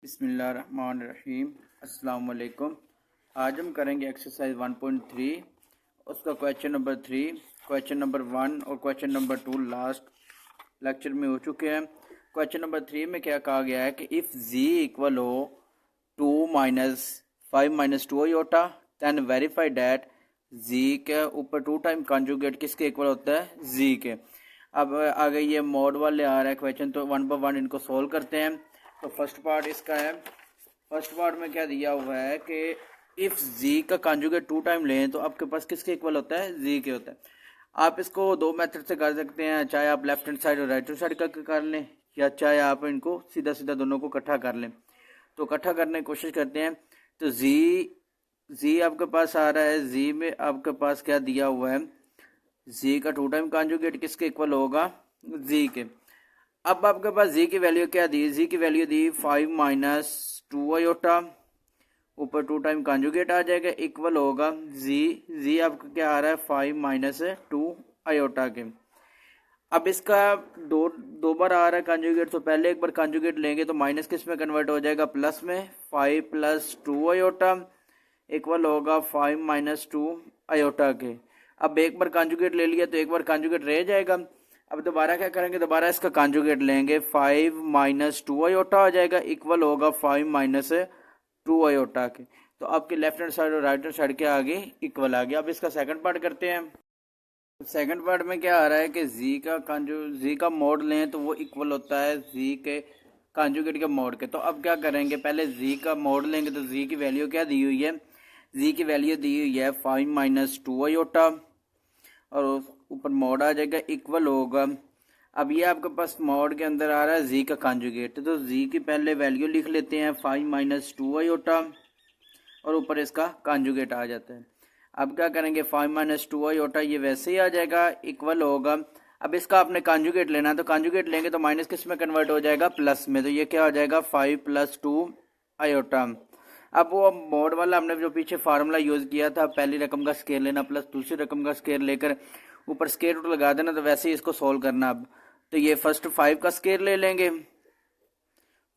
बिस्मिल्लाहिर्रहमानिर्रहीम। अस्सलाम वालेकुम। आज हम करेंगे एक्सरसाइज 1.3, उसका क्वेश्चन नंबर 3, क्वेश्चन नंबर 1 और क्वेश्चन नंबर 2 लास्ट लेक्चर में हो चुके हैं। क्वेश्चन नंबर 3 में क्या कहा गया है कि इफ़ z इक्वल हो 2 minus 5 minus 2 iota then verify that z के ऊपर 2 टाइम कॉन्जुगेट किसके इक्वल होता है, z के। अब आगे ये मोड वाले आ रहा है क्वेश्चन, तो वन बाय वन इनको सोल्व करते हैं। तो फर्स्ट पार्ट इसका है, फर्स्ट पार्ट में क्या दिया हुआ है कि इफ़ z का कॉन्जुगेट 2 टाइम लें तो आपके पास किसके इक्वल होता है, z के होता है। आप इसको दो मेथड से कर सकते हैं, चाहे आप लेफ्ट हैंड साइड और राइट हैंड साइड का कर लें या चाहे आप इनको सीधा सीधा दोनों को इकट्ठा कर लें। तो इकट्ठा करने की कोशिश करते हैं। तो z आपके पास आ रहा है, z में आपके पास क्या दिया हुआ है, z का 2 टाइम कॉन्जुगेट किसके इक्वल होगा, z के। अब आपके पास z की वैल्यू क्या दी, z की वैल्यू दी 5 माइनस 2 आयोटा, ऊपर 2 टाइम कॉन्जुगेट आ जाएगा, इक्वल होगा z आपका क्या आ रहा है 5 माइनस 2 आयोटा के। अब इसका दो बार आ रहा है कॉन्जुगेट, तो पहले एक बार कॉन्जुगेट लेंगे तो माइनस किस में कन्वर्ट हो जाएगा, प्लस में। 5 प्लस 2 आयोटा इक्वल होगा 5 माइनस 2 आयोटा के। अब एक बार कॉन्जुगेट ले लिया तो एक बार कॉन्जुगेट रह जाएगा। अब दोबारा क्या करेंगे, दोबारा इसका कॉन्जुगेट लेंगे, 5 माइनस 2 आयोटा आ जाएगा, इक्वल होगा 5 माइनस 2 आयोटा के। तो आपके लेफ्ट हैंड साइड और राइट हैंड साइड के आगे इक्वल आ गया। अब इसका सेकंड पार्ट करते हैं। सेकंड पार्ट में क्या आ रहा है कि z का मोड लें तो वो इक्वल होता है z के कॉन्जुगेट के मोड के। तो अब क्या करेंगे, पहले z का मोड लेंगे। तो z की वैल्यू क्या दी हुई है, z की वैल्यू दी हुई है 5 माइनस 2 आयोटा और ऊपर मोड आ जाएगा, इक्वल होगा। अब ये आपके पास मोड के अंदर आ रहा है z का कॉन्जुगेट, तो z की पहले वैल्यू लिख लेते हैं 5 माइनस 2 आयोटा और ऊपर इसका कॉन्जुगेट आ जाता है। अब क्या करेंगे, 5 माइनस 2 आयोटा ये वैसे ही आ जाएगा, इक्वल होगा। अब इसका आपने कॉन्जुगेट लेना है, तो कॉन्जुगेट लेंगे तो माइनस किस में कन्वर्ट हो जाएगा, प्लस में। तो ये क्या हो जाएगा 5 प्लस 2 आयोटा। अब वो मोड वाला हमने जो पीछे फार्मूला यूज किया था, पहली रकम का स्केयर लेना प्लस दूसरी रकम का स्केयर लेकर ऊपर स्केयर रूट लगा देना, तो वैसे ही इसको सोल्व करना। अब तो ये फर्स्ट 5 का स्केयर ले लेंगे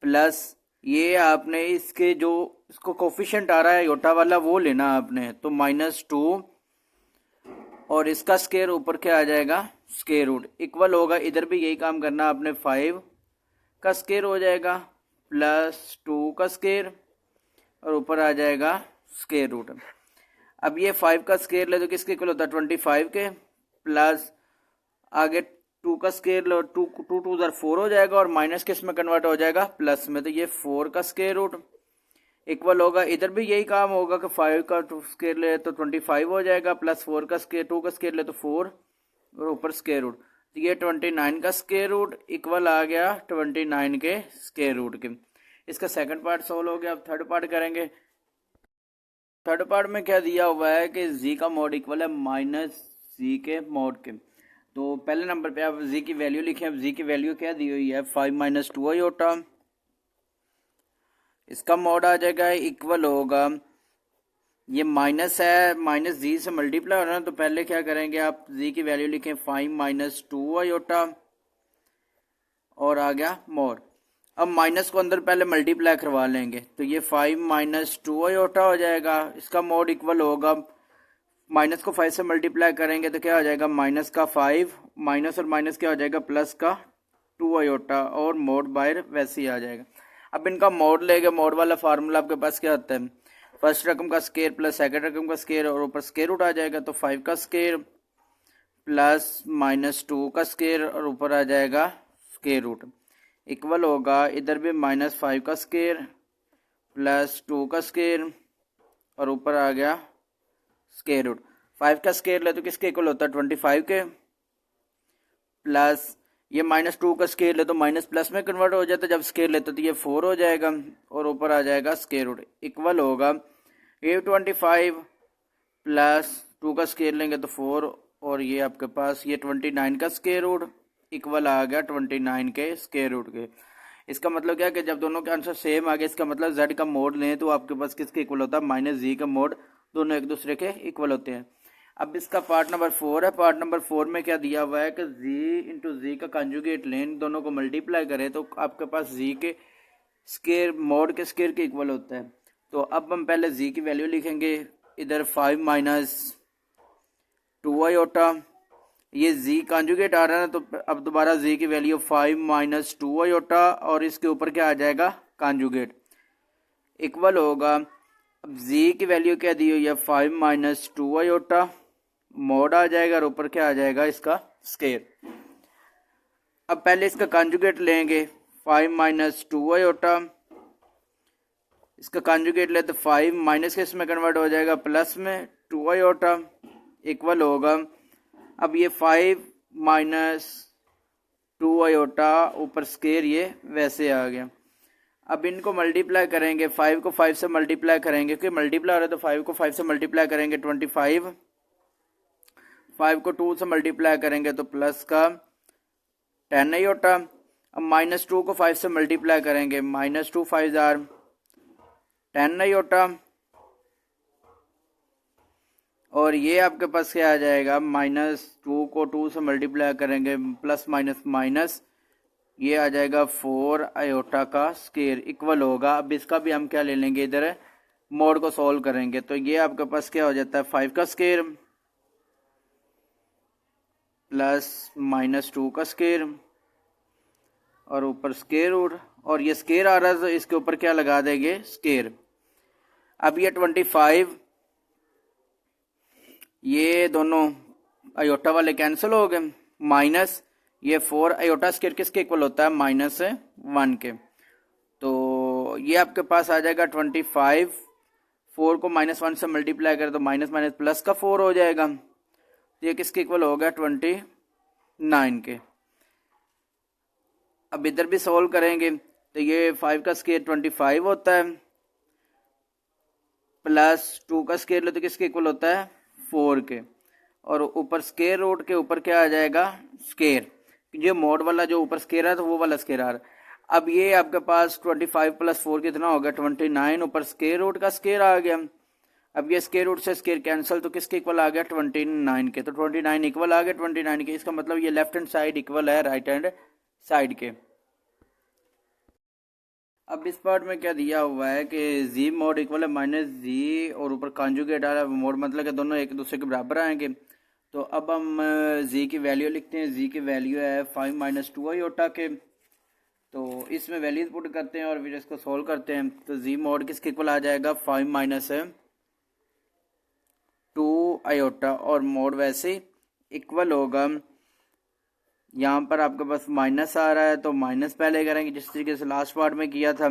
प्लस ये आपने इसके जो इसको कोफिशिएंट आ रहा है योटा वाला वो लेना आपने, तो माइनस 2 और इसका स्केयर ऊपर क्या आ जाएगा, स्केयर रूट, इक्वल होगा। इधर भी यही काम करना आपने, 5 का स्केयर हो जाएगा प्लस 2 का स्केयर और ऊपर आ जाएगा स्केयर रूट। अब ये 5 का स्केयर ले तो किसके इक्वल होता है, 25 के, प्लस आगे 2 का स्केयर लो, 2 2 4 हो जाएगा और माइनस किस में कन्वर्ट हो जाएगा, प्लस में। तो ये 4 का स्केयर रूट इक्वल होगा। इधर भी यही काम होगा कि 5 का स्केयर ले तो 25 हो जाएगा, प्लस 4 का स्केयर 2 का स्केयर ले तो 4 और ऊपर स्केयर रूट। तो ये 29 का स्केयर रूट इक्वल आ गया 29 के स्केयर रूट के। इसका सेकंड पार्ट सोल्व हो गया। अब थर्ड पार्ट करेंगे। थर्ड पार्ट में क्या दिया हुआ है कि z का मोड इक्वल है माइनस z के मोड के। तो पहले नंबर पे आप z की वैल्यू लिखें। अब z की वैल्यू क्या दी हुई है, 5 माइनस 2 आयोटा, इसका मोड आ जाएगा, इक्वल होगा। ये माइनस है, माइनस z से मल्टीप्लाई हो रहा है, तो पहले क्या करेंगे, आप z की वैल्यू लिखें 5 माइनस 2 आयोटा और आ गया मोड। अब माइनस को अंदर पहले मल्टीप्लाई करवा लेंगे, तो ये 5 माइनस 2 आयोटा हो जाएगा, इसका मोड इक्वल होगा। माइनस को 5 से मल्टीप्लाई करेंगे तो क्या हो जाएगा, माइनस का 5, माइनस और माइनस क्या हो जाएगा, प्लस का 2 आयोटा और मोड बाहर वैसे ही आ जाएगा। अब इनका मोड लेंगे, मोड वाला फार्मूला आपके पास क्या होता है, फर्स्ट रकम का स्केयर प्लस सेकंड रकम का स्केयर और ऊपर स्केयर रूट आ जाएगा। तो 5 का स्केयर प्लस माइनस 2 का स्केयर और ऊपर आ जाएगा स्केयर रूट, इक्वल होगा। इधर भी माइनस 5 का स्केयर प्लस 2 का स्केयर और ऊपर आ गया स्केयर रूट। 5 का स्केयर ले तो किसके इक्वल होता है, 25 के, प्लस ये माइनस 2 का स्केयर ले तो माइनस प्लस में कन्वर्ट हो जाता है, जब स्केयर लेते तो ये 4 हो जाएगा और ऊपर आ जाएगा स्केयर रूट, इक्वल होगा। ये 25 प्लस 2 का स्केयर लेंगे तो 4 और ये आपके पास ये 29 का स्केयर रूट, इक्वल आ गया 29 के स्केयर रूट के। इसका मतलब क्या है कि जब दोनों के आंसर सेम आ गए, इसका मतलब z का मोड लें तो आपके पास किसके इक्वल होता है, माइनस z का मोड, दोनों एक दूसरे के इक्वल होते हैं। अब इसका पार्ट नंबर 4 है। पार्ट नंबर 4 में क्या दिया हुआ है कि z इंटू z का कंजुगेट लें, दोनों को मल्टीप्लाई करें तो आपके पास z के स्केयर मॉड के स्केयर के इक्वल होता है। तो अब हम पहले जी की वैल्यू लिखेंगे, इधर 5 माइनस 2 आयोटा, ये जी कॉन्जुगेट आ रहा है ना, तो अब दोबारा जी की वैल्यू 5 माइनस 2 आयोटा और इसके ऊपर क्या आ जाएगा कॉन्जुगेट, इक्वल होगा। अब जी की वैल्यू क्या दी हुई है 5 माइनस 2 आयोटा, मॉड आ जाएगा और ऊपर क्या आ जाएगा इसका स्केयर। अब पहले इसका कॉन्जुगेट लेंगे 5 माइनस 2 आयोटा, इसका कॉन्जुगेट ले तो 5 माइनस के इसमें कन्वर्ट हो जाएगा प्लस में 2 आयोटा, इक्वल होगा। अब ये 5 माइनस 2 आयोटा ऊपर स्केयर ये वैसे आ गया। अब इनको मल्टीप्लाई करेंगे, 5 को 5 से मल्टीप्लाई करेंगे, क्योंकि मल्टीप्लाई हो रहा है तो 5 को 5 से मल्टीप्लाई करेंगे 25, 5 को 2 से मल्टीप्लाई करेंगे तो प्लस का 10 आयोटा। अब माइनस 2 को 5 से मल्टीप्लाई करेंगे, माइनस 2 5 आर 10 आयोटा, और ये आपके पास क्या आ जाएगा माइनस 2 को 2 से मल्टीप्लाई करेंगे प्लस माइनस माइनस, ये आ जाएगा 4 आयोटा का स्केयर, इक्वल होगा। अब इसका भी हम क्या ले लेंगे, इधर मोड को सॉल्व करेंगे तो ये आपके पास क्या हो जाता है 5 का स्केयर प्लस माइनस 2 का स्केयर और ऊपर स्केयर रूट, और ये स्केयर आ रहा है तो इसके ऊपर क्या लगा देंगे स्केयर। अब ये 25, ये दोनों आयोटा वाले कैंसिल हो गए, माइनस ये 4 आयोटा स्केयर किसके इक्वल होता है माइनस 1 के, तो ये आपके पास आ जाएगा 25, 4 को माइनस 1 से मल्टीप्लाई करें तो माइनस माइनस प्लस का 4 हो जाएगा, तो ये किसके इक्वल हो गया 29 के। अब इधर भी सोल्व करेंगे तो ये 5 का स्केयर 25 होता है प्लस 2 का स्केयर लो तो किसके इक्वल होता है 4 के, और ऊपर स्केयर रूट के ऊपर क्या आ जाएगा स्केयर, ये मोड वाला जो ऊपर स्केयर है तो वो वाला स्केयर आ रहा है। अब ये आपके पास 25 प्लस 4 कितना हो गया 29, ऊपर स्केयर रूट का स्केयर आ गया। अब ये स्केयर रूट से स्केयर कैंसिल तो किसके इक्वल आ गया 29 के, तो 29 इक्वल आ गया 29 के, इसका मतलब ये लेफ्ट हैंड साइड इक्वल है राइट हैंड साइड के। अब इस पार्ट में क्या दिया हुआ है कि जी मोड इक्वल है माइनस जी और ऊपर कॉन्जुगेट आ रहा है, मोड मतलब कि दोनों एक दूसरे के बराबर आएंगे। तो अब हम जी की वैल्यू लिखते हैं, जी की वैल्यू है 5 माइनस 2 आयोटा के, तो इसमें वैल्यूज पुट करते हैं और फिर इसको सोल्व करते हैं। तो जी मोड किसके इक्वल आ जाएगा 5 माइनस 2 आयोटा, और मोड वैसे इक्वल होगा, यहाँ पर आपके पास माइनस आ रहा है तो माइनस पहले करेंगे जिस तरीके से लास्ट पार्ट में किया था,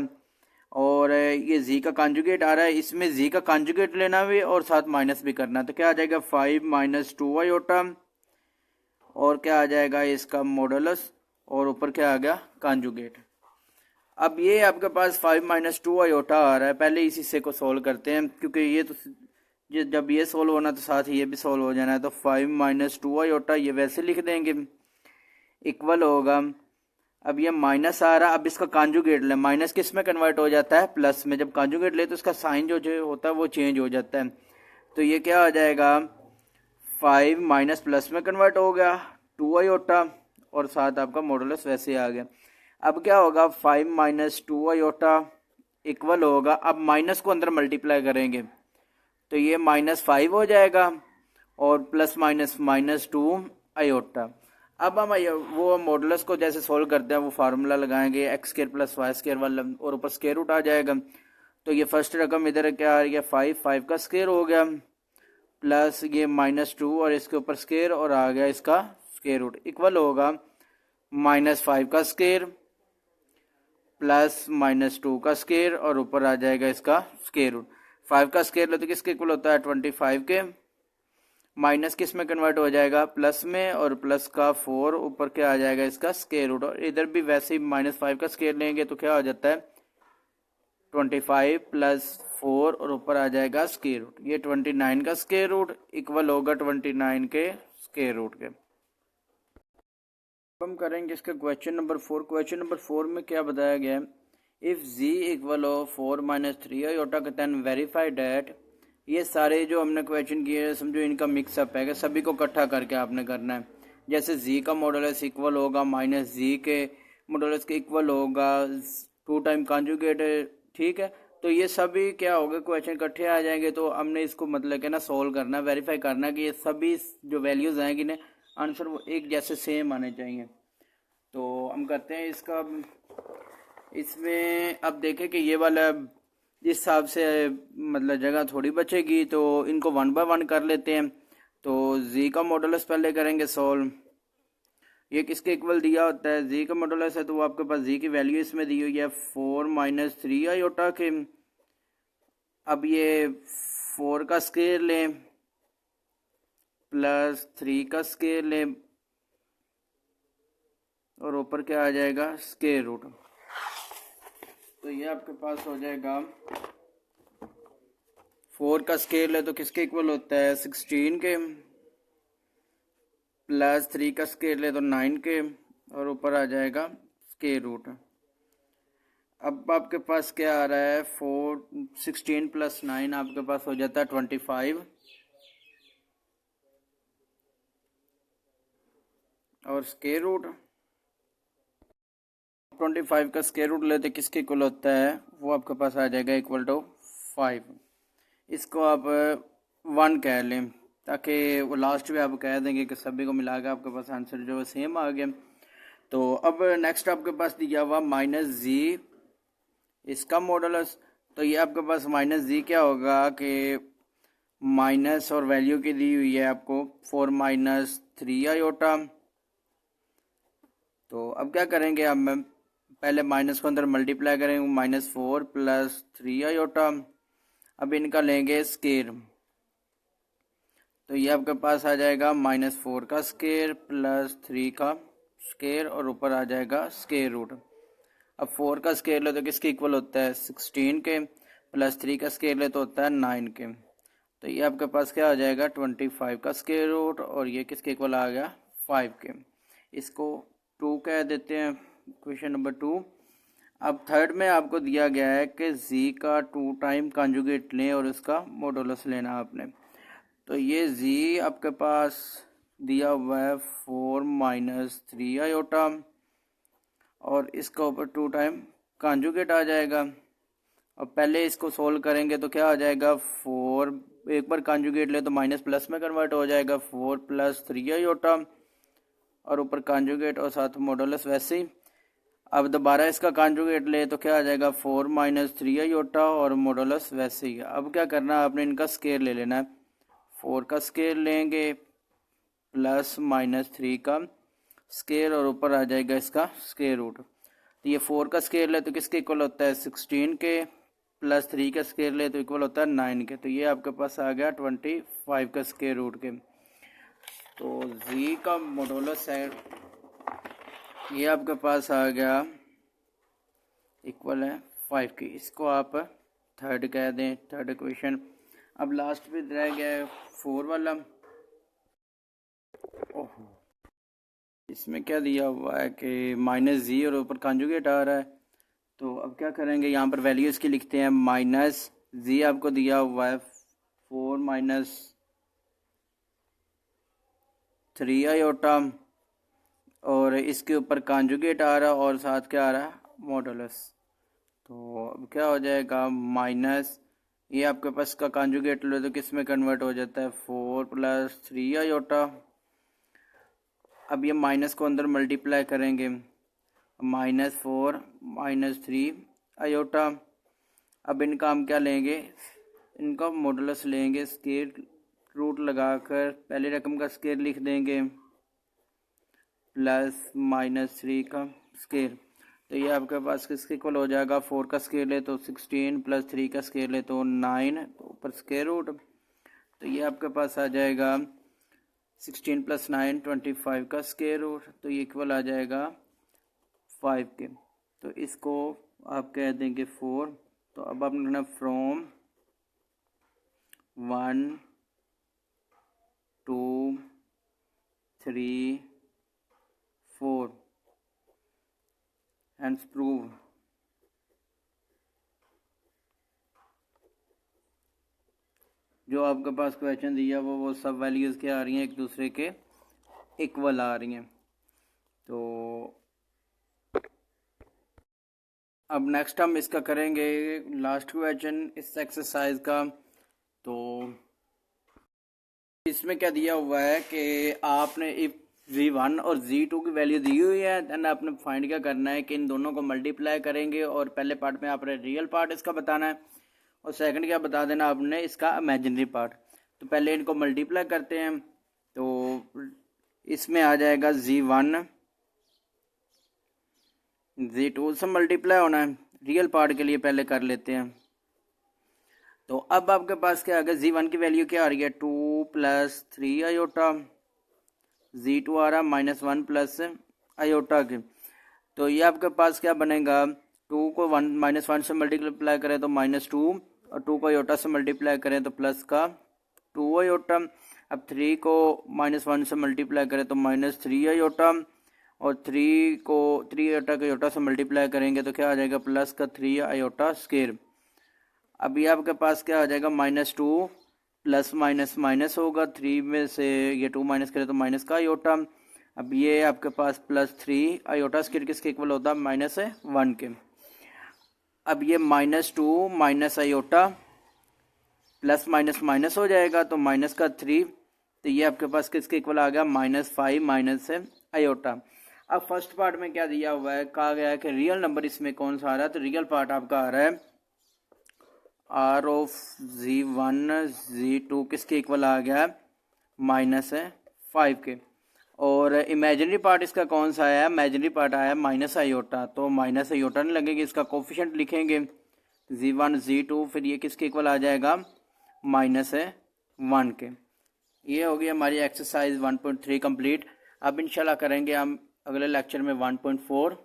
और ये जी का कॉन्जुगेट आ रहा है, इसमें जी का कॉन्जुगेट लेना भी और साथ माइनस भी करना, तो क्या आ जाएगा 5 माइनस 2 आयोटा, और क्या आ जाएगा इसका मॉडुलस, और ऊपर क्या आ गया कॉन्जुगेट। अब ये आपके पास 5 माइनस 2 आयोटा आ रहा है, पहले इस हिस्से को सोल्व करते हैं क्योंकि ये तो जब ये सोल्व होना तो साथ ही ये भी सोल्व हो जाना है। तो 5 माइनस 2 आयोटा ये वैसे लिख देंगे, इक्वल होगा। अब ये माइनस आ रहा, अब इसका कॉन्जुगेट ले, माइनस किस में कन्वर्ट हो जाता है प्लस में, जब कॉन्जुगेट ले तो इसका साइन जो होता है वो चेंज हो जाता है, तो ये क्या आ जाएगा 5 माइनस प्लस में कन्वर्ट हो गया 2 आयोटा, और साथ आपका मॉडुलस वैसे आ गया। अब क्या होगा 5 माइनस 2 आयोटा इक्वल होगा, अब माइनस को अंदर मल्टीप्लाई करेंगे तो ये -5 हो जाएगा, और प्लस माइनस -2 आयोटा। अब हम वो मॉडुलस को जैसे सोल्व करते हैं वो फार्मूला लगाएंगे x square plus y square वाला, और ऊपर स्क्वायर रूट आ जाएगा। तो ये फर्स्ट रकम इधर क्या आ गया 5 का स्क्वायर हो गया, प्लस ये -2 और इसके ऊपर स्क्वायर और आ गया इसका स्क्वायर रूट, इक्वल होगा -5 का स्क्वायर प्लस -2 का स्क्वायर और ऊपर आ जाएगा इसका स्क्वायर रूट। 5 का स्क्वायर लो तो किसके इक्वल होता है 25 के, माइनस किस में कन्वर्ट हो जाएगा प्लस में, और प्लस का 4 ऊपर क्या आ जाएगा इसका स्क्वायर रूट, और इधर भी वैसे ही -5 का स्क्वायर लेंगे तो क्या हो जाता है 25 प्लस 4 और ऊपर आ जाएगा स्क्वायर रूट, ये 29 का स्क्वायर रूट इक्वल होगा 29 के स्क्वायर रूट के। हम करेंगे इसका क्वेश्चन नंबर 4। क्वेश्चन नंबर 4 में क्या बताया गया है, इफ z इक्वल हो 4 minus 3 iota then verify that, ये सारे जो हमने क्वेश्चन किए समझो इनका मिक्सअप है कि सभी को इकट्ठा करके आपने करना है। जैसे z का मॉडुलस इक्वल होगा माइनस जी के मॉडुलस के इक्वल होगा टू टाइम कॉन्जुगेट, ठीक है। तो ये सभी क्या होगा, क्वेश्चन इकट्ठे आ जाएंगे, तो हमने इसको मतलब कि ना सोल्व करना, वेरीफाई करना कि ये सभी जो वैल्यूज आएंगी ना आंसर वो एक जैसे सेम आने चाहिए। तो हम करते हैं इसका, इसमें अब देखें कि ये वाला जिस हिसाब से मतलब जगह थोड़ी बचेगी तो इनको वन बाय वन कर लेते हैं। तो जी का मॉडुलस पहले करेंगे सॉल्व। ये किसके इक्वल दिया होता है, जी का मॉडुलस है, तो वो आपके पास जी की वैल्यू इसमें दी हुई है 4 - 3 आयोटा के। अब ये 4 का स्क्वायर लें प्लस 3 का स्क्वायर लें और ऊपर क्या आ जाएगा, स्क्वायर रूट। तो ये आपके पास हो जाएगा 4 का स्क्वायर ले तो किसके इक्वल होता है, 16 के, प्लस 3 का स्क्वायर ले तो 9 के, और ऊपर आ जाएगा स्क्वायर रूट। अब आपके पास क्या आ रहा है, 16 + 9 आपके पास हो जाता है 25, और स्क्वायर रूट 25 का स्क्वायर रूट लेते किसके इक्वल होता है, वो आपके पास आ जाएगा इक्वल टू 5। इसको आप 1 कह लें ताकि वो लास्ट में आप कह देंगे कि सभी को मिला के आपके पास आंसर जो है सेम आ गया। तो अब नेक्स्ट आपके पास दिया हुआ -g, इसका मॉडुलस। तो ये आपके पास -g क्या होगा कि माइनस और वैल्यू की दी हुई है आपको 4 - 3 आयोटा। तो अब क्या करेंगे, हम पहले माइनस को अंदर मल्टीप्लाई करेंगे, -4 + 3 आयोटा। अब इनका लेंगे स्क्वायर, तो ये आपके पास आ जाएगा -4 का स्क्वायर प्लस 3 का स्क्वायर और ऊपर आ जाएगा स्क्वायर रूट। अब 4 का स्क्वायर ले तो किसके इक्वल होता है, 16 के, प्लस 3 का स्क्वायर ले तो होता है 9 के। तो ये आपके पास क्या आ जाएगा, 25 का स्क्वायर रूट, और ये किसके इक्वल आ गया, 5 के। इसको 2 कह देते हैं, क्वेश्चन नंबर 2। अब थर्ड में आपको दिया गया है कि z का 2 टाइम कॉन्जुगेट लें और उसका मॉडुलस लेना आपने। तो ये z आपके पास दिया हुआ है 4 - 3 आयोटा, और इसका ऊपर 2 टाइम कॉन्जुगेट आ जाएगा। अब पहले इसको सोल्व करेंगे तो क्या आ जाएगा, 4 एक बार कॉन्जुगेट ले तो माइनस प्लस में कन्वर्ट हो जाएगा, 4 + 3 आयोटा, और ऊपर कॉन्जुगेट और साथ मॉडुलस वैसे ही। अब दोबारा इसका कॉन्जुगेट ले तो क्या आ जाएगा, 4 - 3 आयोटा और मॉडुलस वैसे ही। अब क्या करना है, आपने इनका स्क्वायर ले लेना है। 4 का स्क्वायर लेंगे प्लस -3 का स्क्वायर और ऊपर आ जाएगा इसका स्क्वायर रूट। तो ये 4 का स्क्वायर ले तो किसके इक्वल होता है, 16 के, प्लस 3 का स्क्वायर ले तो इक्वल होता है 9 के। तो ये आपके पास आ गया 25 का स्क्वायर रूट के। तो z का मॉडुलस है, ये आपके पास आ गया इक्वल है 5 की। इसको आप थर्ड कह दें, थर्ड इक्वेशन। अब लास्ट में रह गया 4 वाला। ओहो, इसमें क्या दिया हुआ है कि -g और ऊपर कॉन्जुगेट आ रहा है। तो अब क्या करेंगे, यहाँ पर वैल्यू इसकी लिखते हैं, -g आपको दिया हुआ है 4 - 3 आयोटा, और इसके ऊपर कॉन्जुगेट आ रहा और साथ क्या आ रहा है, मॉडुलस। तो अब क्या हो जाएगा, माइनस ये आपके पास का कॉन्जुगेट लो तो किस में कन्वर्ट हो जाता है, 4 + 3 आयोटा। अब ये माइनस को अंदर मल्टीप्लाई करेंगे, -4 - 3 आयोटा। अब इनका हम क्या लेंगे, इनका मॉडुलस लेंगे, स्क्वायर रूट लगाकर पहले रकम का स्क्वायर लिख देंगे प्लस -3 का स्क्वायर। तो ये आपके पास किसके इक्वल हो जाएगा, 4 का स्क्वायर ले तो 16 प्लस 3 का स्क्वायर ले तो 9, तो ऊपर स्क्वायर रूट। तो ये आपके पास आ जाएगा 16 + 9 25 का स्क्वायर रूट, तो ये इक्वल आ जाएगा 5 के। तो इसको आप कह देंगे 4। तो अब आपने लिखना फ्रॉम 1 2 3 4 एंड प्रूव। जो आपके पास क्वेश्चन दिया वो सब वैल्यूज़ क्या आ रही हैं, एक दूसरे के इक्वल आ रही हैं। तो अब नेक्स्ट हम इसका करेंगे लास्ट क्वेश्चन इस एक्सरसाइज का। तो इसमें क्या दिया हुआ है कि आपने इफ Z1 और Z2 की वैल्यू दी हुई है, देन आपने फाइंड क्या करना है कि इन दोनों को मल्टीप्लाई करेंगे और पहले पार्ट में आपने रियल पार्ट इसका बताना है और सेकंड क्या बता देना आपने इसका इमेजिनरी पार्ट। तो पहले इनको मल्टीप्लाई करते हैं। तो इसमें आ जाएगा Z1 Z2 से मल्टीप्लाई होना है। रियल पार्ट के लिए पहले कर लेते हैं। तो अब आपके पास क्या आ गया, Z1 की वैल्यू क्या आ रही है 2 + 3 आयोटा, Z2 आ रहा -1 + आयोटा के। तो ये आपके पास क्या बनेगा, 2 को -1 से मल्टीप्लाई करें तो -2 और 2 को आयोटा से मल्टीप्लाई करें तो प्लस का 2 आयोटा। अब 3 को -1 से मल्टीप्लाई करें तो -3 आयोटा और 3 को 3 आयोटा के आयोटा से मल्टीप्लाई करेंगे तो क्या आ जाएगा प्लस का 3 आयोटा स्क्वायर। अब ये आपके पास क्या आ जाएगा -2 प्लस माइनस माइनस होगा, 3 में से ये 2 माइनस करें तो माइनस का आयोटा। अब ये आपके पास +3 आयोटा स्क्वायर किसके इक्वल होता है -1 के। अब ये -2 minus iota plus minus minus हो जाएगा तो माइनस का 3, तो ये आपके पास किसके इक्वल आ गया -5 माइनस आयोटा। अब फर्स्ट पार्ट में क्या दिया हुआ है, कहा गया है कि रियल नंबर इसमें कौन सा आ रहा है, तो रियल पार्ट आपका आ रहा है R ऑफ Z1 Z2 किसके इक्वल आ गया -5 के। और इमेजिनरी पार्ट इसका कौन सा आया, इमेजिनरी पार्ट आया माइनस आयोटा, तो माइनस आयोटा नहीं लगेगी, इसका कोफिशिएंट लिखेंगे Z1 Z2, फिर ये किसके इक्वल आ जाएगा -1 के। ये होगी हमारी एक्सरसाइज 1.3 कंप्लीट। अब इंशाल्लाह करेंगे हम अगले लेक्चर में 1.4।